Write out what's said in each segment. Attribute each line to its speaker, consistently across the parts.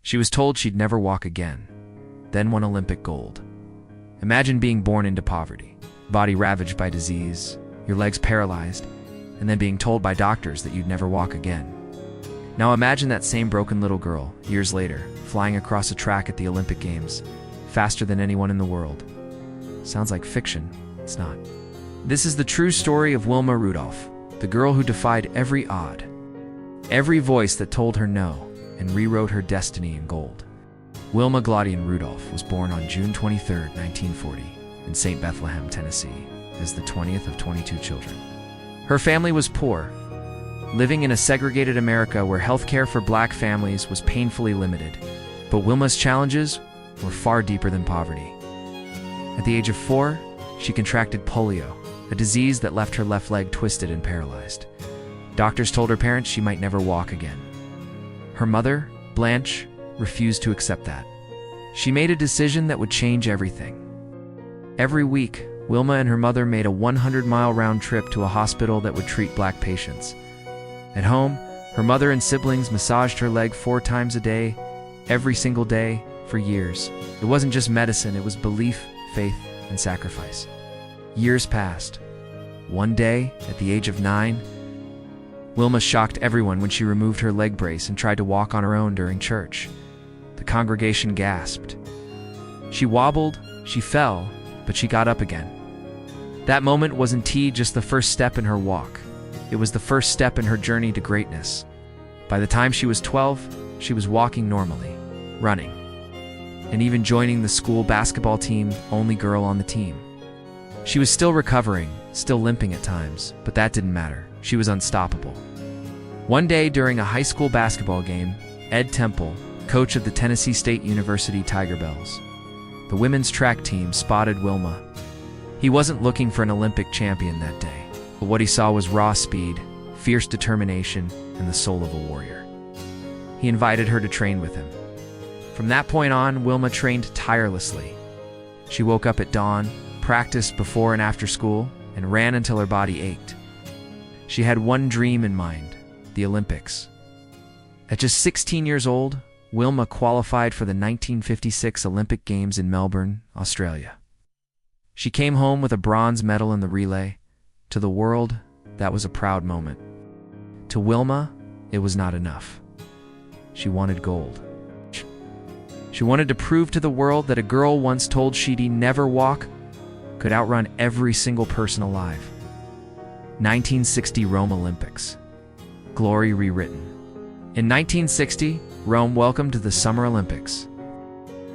Speaker 1: She was told she'd never walk again, then won Olympic gold. Imagine being born into poverty, body ravaged by disease, your legs paralyzed, and then being told by doctors that you'd never walk again. Now imagine that same broken little girl, years later, flying across a track at the Olympic Games, faster than anyone in the world. Sounds like fiction. It's not. This is the true story of Wilma Rudolph, the girl who defied every odd, every voice that told her no, and rewrote her destiny in gold. Wilma Rudolph was born on June 23, 1940, in St. Bethlehem, Tennessee, as the 20th of 22 children. Her family was poor, living in a segregated America where healthcare for black families was painfully limited. But Wilma's challenges were far deeper than poverty. At the age of 4, she contracted polio, a disease that left her left leg twisted and paralyzed. Doctors told her parents she might never walk again. Her mother, Blanche, refused to accept that. She made a decision that would change everything. Every week, Wilma and her mother made a 100-mile round trip to a hospital that would treat black patients. At home, her mother and siblings massaged her leg 4 times a day, every single day, for years. It wasn't just medicine, it was belief, faith, and sacrifice. Years passed. One day, at the age of 9, Wilma shocked everyone when she removed her leg brace and tried to walk on her own during church. The congregation gasped. She wobbled, she fell, but she got up again. That moment was indeed just the first step in her walk. It was the first step in her journey to greatness. By the time she was 12, she was walking normally, running, and even joining the school basketball team, only girl on the team. She was still recovering, still limping at times, but that didn't matter. She was unstoppable. One day during a high school basketball game, Ed Temple, coach of the Tennessee State University Tiger Bells, the women's track team, spotted Wilma. He wasn't looking for an Olympic champion that day, but what he saw was raw speed, fierce determination, and the soul of a warrior. He invited her to train with him. From that point on, Wilma trained tirelessly. She woke up at dawn, practiced before and after school, and ran until her body ached. She had one dream in mind: the Olympics. At just 16 years old, Wilma qualified for the 1956 Olympic Games in Melbourne, Australia. She came home with a bronze medal in the relay. To the world, that was a proud moment. To Wilma, it was not enough. She wanted gold. She wanted to prove to the world that a girl once told she'd never walk could outrun every single person alive. 1960 Rome Olympics. Glory rewritten. In 1960, Rome welcomed the Summer Olympics.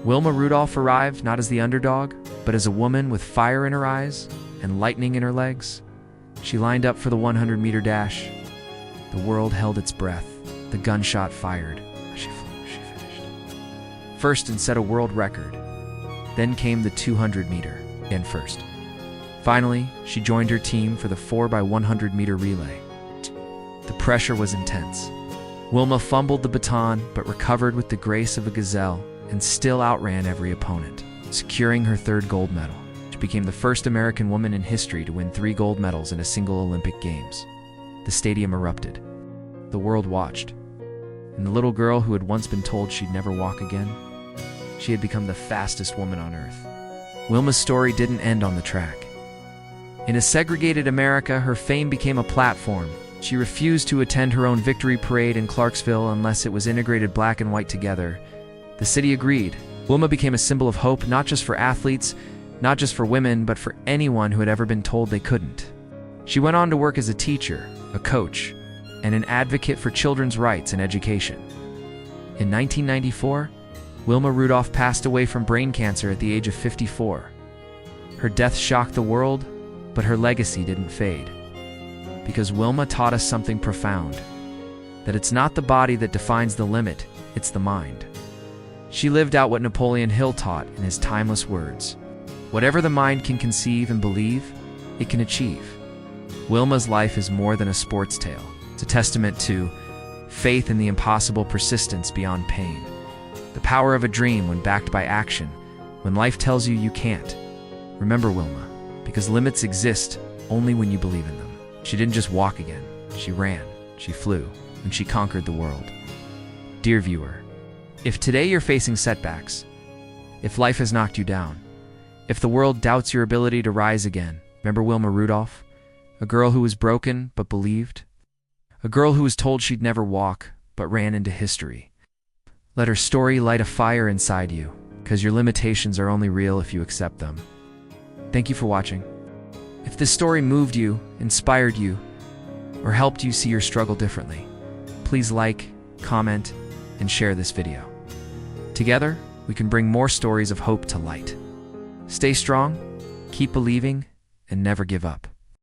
Speaker 1: Wilma Rudolph arrived not as the underdog, but as a woman with fire in her eyes and lightning in her legs. She lined up for the 100-meter dash. The world held its breath. The gunshot fired. She flew, she finished first and set a world record. Then came the 200-meter, and first. Finally, she joined her team for the 4x100-meter relay. The pressure was intense. Wilma fumbled the baton, but recovered with the grace of a gazelle and still outran every opponent, securing her 3rd gold medal. She became the first American woman in history to win 3 gold medals in a single Olympic Games. The stadium erupted. The world watched. And the little girl who had once been told she'd never walk again, she had become the fastest woman on earth. Wilma's story didn't end on the track. In a segregated America, her fame became a platform. She refused to attend her own victory parade in Clarksville unless it was integrated black and white together. The city agreed. Wilma became a symbol of hope, not just for athletes, not just for women, but for anyone who had ever been told they couldn't. She went on to work as a teacher, a coach, and an advocate for children's rights and education. In 1994, Wilma Rudolph passed away from brain cancer at the age of 54. Her death shocked the world, but her legacy didn't fade. Because Wilma taught us something profound, that it's not the body that defines the limit, it's the mind. She lived out what Napoleon Hill taught in his timeless words: whatever the mind can conceive and believe, it can achieve. Wilma's life is more than a sports tale. It's a testament to faith in the impossible, persistence beyond pain, the power of a dream when backed by action, when life tells you you can't. Remember Wilma, because limits exist only when you believe in them. She didn't just walk again. She ran, she flew, and she conquered the world. Dear viewer, If today you're facing setbacks, if life has knocked you down, if the world doubts your ability to rise again, remember Wilma Rudolph? A girl who was broken but believed? A girl who was told she'd never walk but ran into history. Let her story light a fire inside you, because your limitations are only real if you accept them. Thank you for watching. If this story moved you, inspired you, or helped you see your struggle differently, please like, comment, and share this video. Together, we can bring more stories of hope to light. Stay strong, keep believing, and never give up.